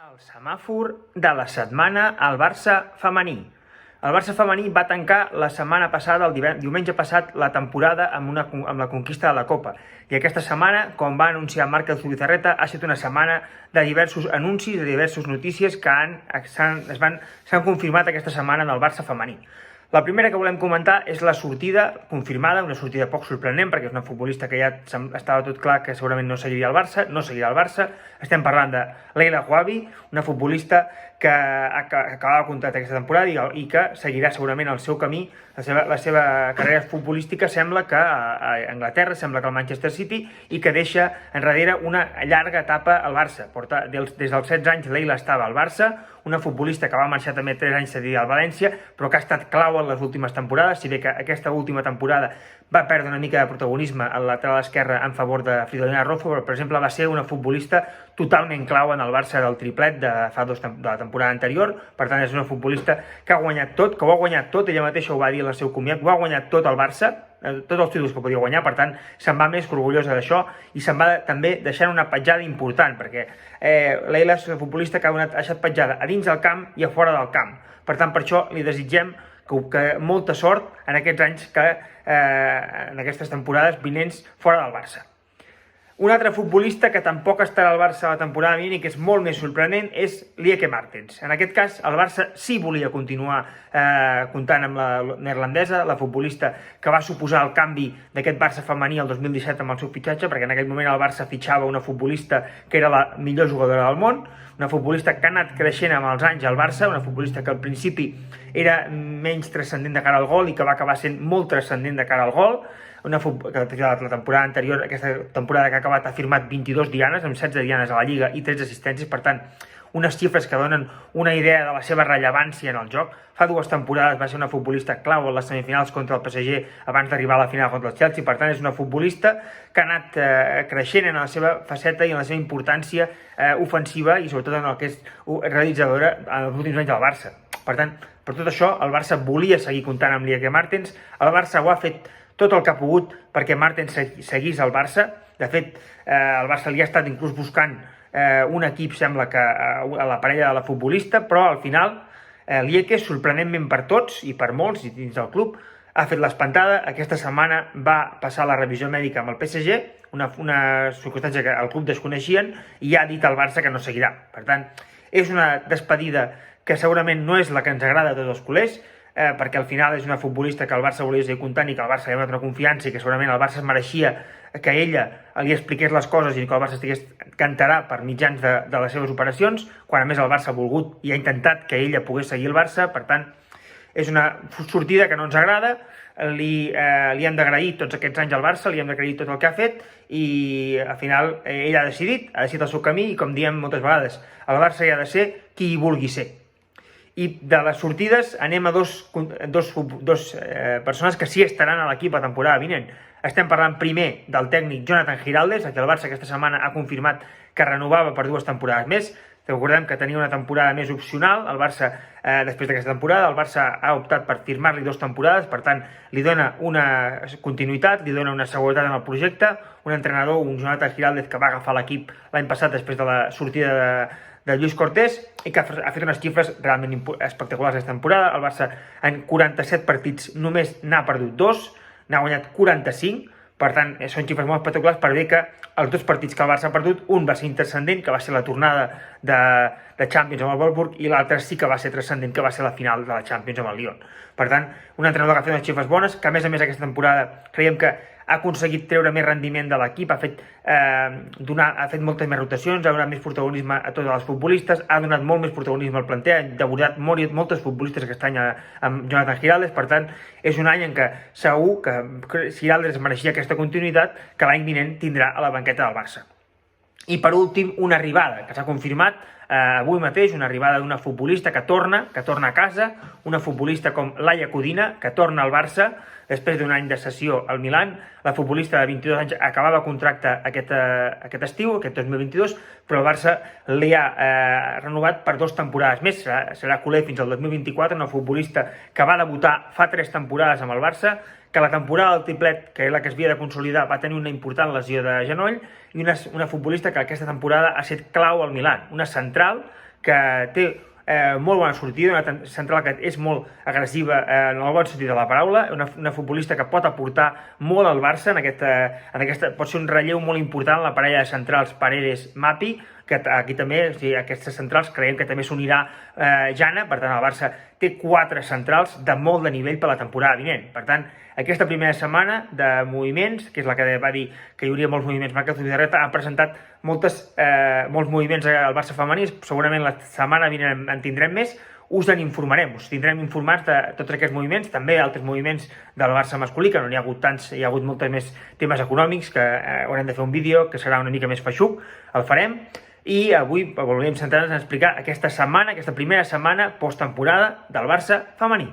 El semàfor de la setmana al Barça femení. El Barça femení va tancar la setmana passada, el diumenge passat, la temporada amb la conquista de la Copa. I aquesta setmana, com va anunciar Marc Zubizarreta, ha estat una setmana de diversos anuncis, de diverses notícies que s'han confirmat aquesta setmana en el Barça femení. La primera que volem comentar és la sortida confirmada, una sortida poc sorprenent, perquè és una futbolista que ja estava tot clar que segurament no seguiria al Barça. Estem parlant de Leila Gouabi, una futbolista que acabava contracte aquesta temporada i que seguirà segurament el seu camí, la seva carrera futbolística. Sembla que a Anglaterra, sembla que al Manchester City, i que deixa enrere una llarga etapa al Barça. Des dels 16 anys Leila estava al Barça, una futbolista que va marxar també 3 anys cedida al València, però que ha estat clau en les últimes temporades, si bé que aquesta última temporada va perdre una mica de protagonisme al lateral esquerre en favor de Fridolina Rolfo, però per exemple va ser una futbolista totalment clau en el Barça del triplet de la temporada anterior. Per tant, és una futbolista que ha guanyat tot, que ho ha guanyat tot, ella mateixa ho va dir en el seu comiat, ho ha guanyat tot el Barça, tots els títols que podia guanyar. Per tant, se'n va més que orgullosa d'això i se'n va també deixant una petjada important, perquè Leila és una futbolista que ha deixat petjada a dins del camp i a fora del camp. Per tant, per això li desitgem que molta sort en aquests anys, en aquestes temporades vinents fora del Barça. Un altre futbolista que tampoc estarà al Barça la temporada vinent i que és molt més sorprenent és Lieke Martens. En aquest cas, el Barça sí volia continuar comptant amb la neerlandesa, la futbolista que va suposar el canvi d'aquest Barça femení el 2017 amb el seu fitxatge, perquè en aquell moment el Barça fitxava una futbolista que era la millor jugadora del món, una futbolista que ha anat creixent amb els anys al Barça, una futbolista que al principi era menys transcendent de cara al gol i que va acabar sent molt transcendent de cara al gol. La temporada anterior, aquesta temporada que ha acabat, ha firmat 22 dianes, amb 16 dianes a la Lliga i 13 assistències. Per tant, unes xifres que donen una idea de la seva rellevància en el joc. Fa 2 temporades va ser una futbolista clau en les semifinals contra el PSG abans d'arribar a la final contra el Chelsea. Per tant, és una futbolista que ha anat creixent en la seva faceta i en la seva importància ofensiva i sobretot en el que és realitzadora en els últims anys del Barça. Per tant, per tot això, el Barça volia seguir comptant amb Lieke Martens. El Barça ho ha fet tot el que ha pogut perquè Martens seguís al Barça. De fet, el Barça li ha estat inclús buscant un equip, sembla que a la parella de la futbolista, però al final Lieke, sorprenentment per tots i per molts i dins del club, ha fet l'espantada. Aquesta setmana va passar la revisió mèdica amb el PSG, una circumstància que el club desconeixien, i ha dit al Barça que no seguirà. Per tant, és una despedida que segurament no és la que ens agrada a tots els culers, perquè al final és una futbolista que el Barça volia seguir comptant i que el Barça li ha donat una confiança i que segurament el Barça es mereixia que ella li expliqués les coses i que el Barça estigués cantarà per mitjans de les seves operacions, quan a més el Barça ha volgut i ha intentat que ella pogués seguir el Barça. Per tant, és una sortida que no ens agrada. Li hem d'agrair tots aquests anys al Barça, li hem d'agrair tot el que ha fet i al final ella ha decidit el seu camí i, com diem moltes vegades, el Barça hi ha de ser qui hi vulgui ser. I de les sortides anem a dos persones que sí estaran a l'equip la temporada vinent. Estem parlant primer del tècnic Jonathan Giraldes, a qui el Barça aquesta setmana ha confirmat que renovava per 2 temporades més. Recordem que tenia una temporada més opcional. El Barça, després d'aquesta temporada, el Barça ha optat per firmar-li 2 temporades, per tant, li dona una continuïtat, li dona una seguretat en el projecte. Un entrenador, un Jonathan Giraldes, que va agafar l'equip l'any passat després de la sortida de Lluís Cortés i que ha fet unes xifres realment espectaculars aquesta temporada. El Barça en 47 partits només n'ha perdut 2, n'ha guanyat 45, per tant són xifres molt espectaculars, per bé que els 2 partits que el Barça ha perdut, un va ser intranscendent, que va ser la tornada de Champions amb el Wolfsburg, i l'altre sí que va ser transcendent, que va ser la final de la Champions amb el Lyon. Per tant, un entrenador que ha fet unes xifres bones, que a més aquesta temporada creiem que ha aconseguit treure més rendiment de l'equip, ha fet moltes més rotacions, ha donat més protagonisme a tots els futbolistes, ha donat molt més protagonisme al planter, ha debutat moltes futbolistes aquest any amb Jonathan Giraldes. Per tant, és un any en què segur que Giraldes es mereixia aquesta continuïtat, que l'any vinent tindrà a la banqueta del Barça. I per últim, una arribada que s'ha confirmat avui mateix, una arribada d'una futbolista que torna a casa, una futbolista com Laia Codina, que torna al Barça després d'un any de cessió al Milan. La futbolista de 22 anys acabava contracte aquest estiu, aquest 2022, però el Barça li ha renovat per 2 temporades més, serà culer fins al 2024, una futbolista que va debutar fa 3 temporades amb el Barça, que la temporada del triplet, que és la que es havia de consolidar, va tenir una important lesió de genoll, i una futbolista que aquesta temporada ha estat clau al Milan, una central que té molt bona sortida, una central que és molt agressiva en el bon sentit de la paraula, una futbolista que pot aportar molt al Barça pot ser un relleu molt important en la parella de centrals Paredes-Mapi, que aquí també, o sigui, aquestes centrals creiem que també s'unirà Jana, per tant el Barça té 4 centrals de molt de nivell per la temporada vinent. Per tant, aquesta primera setmana de moviments, que és la que va dir que hi hauria molts moviments, Marca Zubizarreta ha presentat molts moviments al Barça femení, segurament la setmana vinent en tindrem més, us en informarem, us tindrem informats de tots aquests moviments, també altres moviments del Barça masculí, que no n'hi ha hagut tants, hi ha hagut molts més temes econòmics, que haurem de fer un vídeo que serà una mica més feixuc, el farem, i avui volíem centrar-nos en explicar aquesta primera setmana posttemporada del Barça femení.